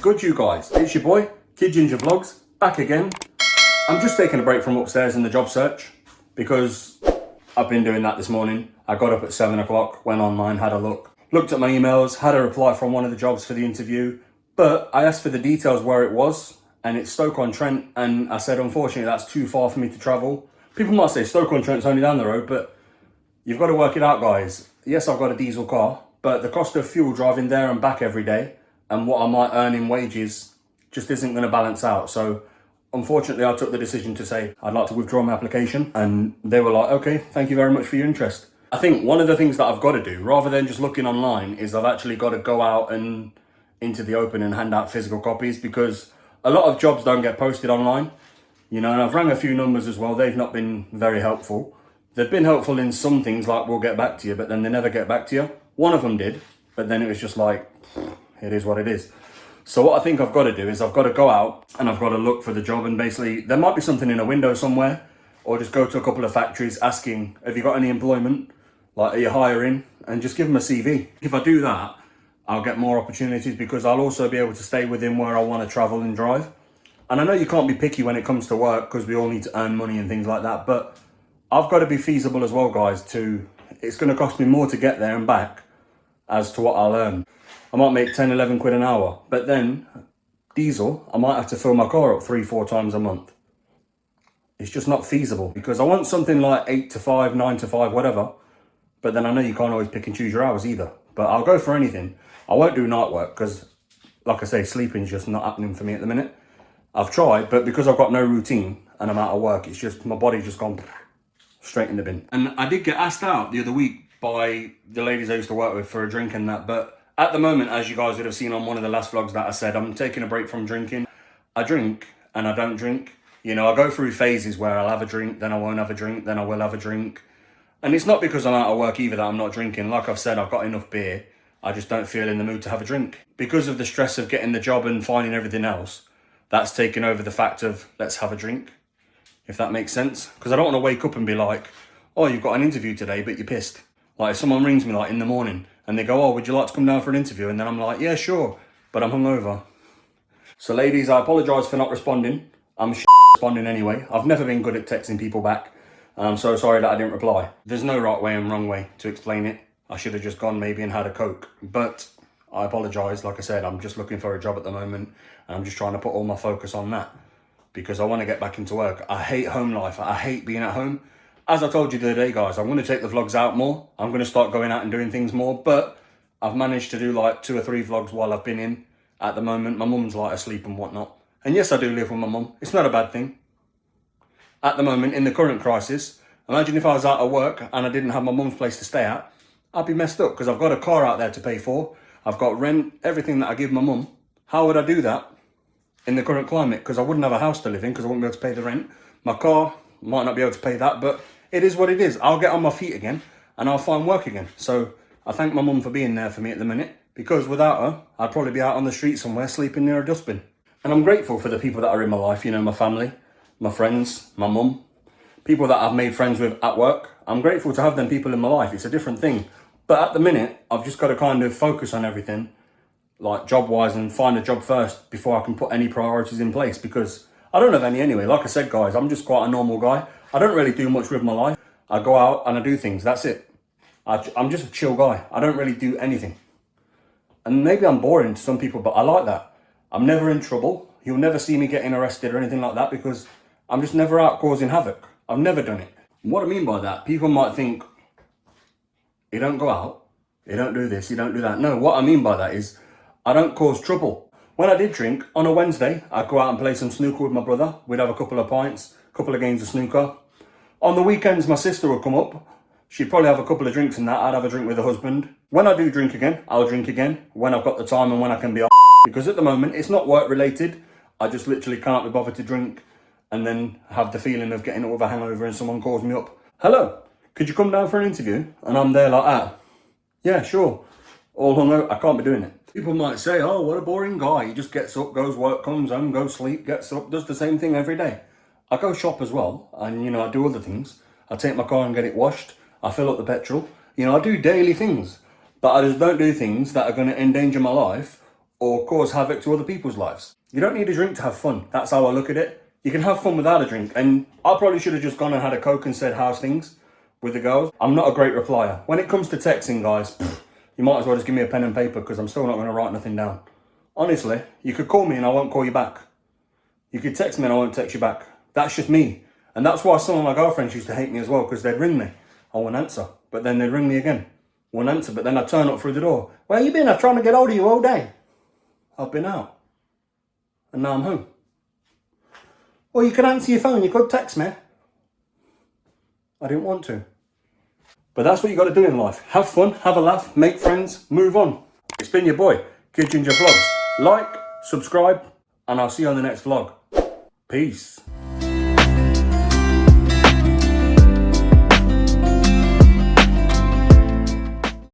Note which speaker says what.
Speaker 1: good, you guys? It's your boy, Kid Ginger Vlogs, back again. I'm just taking a break from upstairs in the job search because I've been doing that this morning. I got up at 7 o'clock, went online, had a look, looked at my emails, had a reply from one of the jobs for the interview, but I asked for the details where it was, and it's Stoke-on-Trent, and I said, unfortunately, that's too far for me to travel. People might say Stoke-on-Trent's only down the road, but you've got to work it out, guys. Yes, I've got a diesel car, but the cost of fuel driving there and back every day and what I might earn in wages just isn't going to balance out. So unfortunately, I took the decision to say I'd like to withdraw my application, and they were like, okay, thank you very much for your interest. I think one of the things that I've got to do, rather than just looking online, is I've actually got to go out and into the open and hand out physical copies, because a lot of jobs don't get posted online, you know, and I've rang a few numbers as well. They've not been very helpful. They've been helpful in some things, like we'll get back to you, but then they never get back to you. One of them did, but then it was just like, it is what it is. So what I think I've got to do is I've got to go out and I've got to look for the job, and basically there might be something in a window somewhere, or just go to a couple of factories asking, have you got any employment? Like, are you hiring? And just give them a CV. If I do that, I'll get more opportunities, because I'll also be able to stay within where I want to travel and drive. And I know you can't be picky when it comes to work, because we all need to earn money and things like that, but I've got to be feasible as well, guys. It's going to cost me more to get there and back as to what I'll earn. I might make 10, 11 quid an hour, but then diesel, I might have to fill my car up 3-4 times a month. It's just not feasible, because I want something like 8 to 5, 9 to 5, whatever. But then I know you can't always pick and choose your hours either. But I'll go for anything. I won't do night work because, like I say, sleeping's just not happening for me at the minute. I've tried, but because I've got no routine and I'm out of work, it's just, my body's just gone straight in the bin. And I did get asked out the other week by the ladies I used to work with for a drink and that, but at the moment, as you guys would have seen on one of the last vlogs that I said, I'm taking a break from drinking. I drink and I don't drink. You know, I go through phases where I'll have a drink, then I won't have a drink, then I will have a drink. And it's not because I'm out of work either that I'm not drinking. Like I've said, I've got enough beer. I just don't feel in the mood to have a drink. Because of the stress of getting the job and finding everything else, that's taken over the fact of, let's have a drink, if that makes sense. Because I don't want to wake up and be like, oh, you've got an interview today, but you're pissed. Like, if someone rings me like in the morning and they go, oh, would you like to come down for an interview? And then I'm like, yeah, sure, but I'm hungover. So ladies, I apologise for not responding. I'm responding anyway. I've never been good at texting people back. And I'm so sorry that I didn't reply. There's no right way and wrong way to explain it. I should have just gone maybe and had a Coke. But I apologise. Like I said, I'm just looking for a job at the moment, and I'm just trying to put all my focus on that, because I want to get back into work. I hate home life. I hate being at home. As I told you the other day, guys, I'm going to take the vlogs out more. I'm going to start going out and doing things more. But I've managed to do like 2 or 3 vlogs while I've been in. At the moment, my mum's like asleep and whatnot. And yes, I do live with my mum. It's not a bad thing. At the moment, in the current crisis, imagine if I was out of work and I didn't have my mum's place to stay at. I'd be messed up, because I've got a car out there to pay for. I've got rent, everything that I give my mum. How would I do that in the current climate? Because I wouldn't have a house to live in, because I wouldn't be able to pay the rent. My car, might not be able to pay that, but it is what it is. I'll get on my feet again and I'll find work again. So I thank my mum for being there for me at the minute, because without her, I'd probably be out on the street somewhere sleeping near a dustbin. And I'm grateful for the people that are in my life, you know, my family, my friends, my mum, people that I've made friends with at work. I'm grateful to have them people in my life. It's a different thing. But at the minute, I've just got to kind of focus on everything, like job-wise, and find a job first before I can put any priorities in place, because I don't have any anyway. Like I said, guys, I'm just quite a normal guy. I don't really do much with my life. I go out and I do things. That's it. I'm just a chill guy. I don't really do anything. And maybe I'm boring to some people, but I like that. I'm never in trouble. You'll never see me getting arrested or anything like that, because I'm just never out causing havoc. I've never done it. What I mean by that, people might think, you don't go out, you don't do this, you don't do that. No, what I mean by that is, I don't cause trouble. When I did drink, on a Wednesday, I'd go out and play some snooker with my brother. We'd have a couple of pints, a couple of games of snooker. On the weekends, my sister would come up. She'd probably have a couple of drinks and that. I'd have a drink with her husband. When I do drink again, I'll drink again, when I've got the time and when I can be off. Because at the moment, it's not work related. I just literally can't be bothered to drink and then have the feeling of getting up with a hangover and someone calls me up. Hello, could you come down for an interview? And I'm there like, yeah, sure. All hung out, I can't be doing it. People might say, oh, what a boring guy. He just gets up, goes work, comes home, goes sleep, gets up, does the same thing every day. I go shop as well, and, you know, I do other things. I take my car and get it washed. I fill up the petrol. You know, I do daily things. But I just don't do things that are going to endanger my life or cause havoc to other people's lives. You don't need a drink to have fun. That's how I look at it. You can have fun without a drink. And I probably should have just gone and had a Coke and said how's things with the girls. I'm not a great replier. When it comes to texting, guys, you might as well just give me a pen and paper because I'm still not going to write nothing down. Honestly, you could call me and I won't call you back. You could text me and I won't text you back. That's just me. And that's why some of my girlfriends used to hate me as well, because they'd ring me. I won't answer. But then they'd ring me again. Won't answer. But then I'd turn up through the door. Where you been? I'm trying to get hold of you all day. I've been out. And now I'm home. Well, you could answer your phone. You could text me. I didn't want to. But that's what you got to do in life. Have fun, have a laugh, make friends, move on. It's been your boy, Kid Ginger Vlogs. Like, subscribe, and I'll see you on the next vlog. Peace.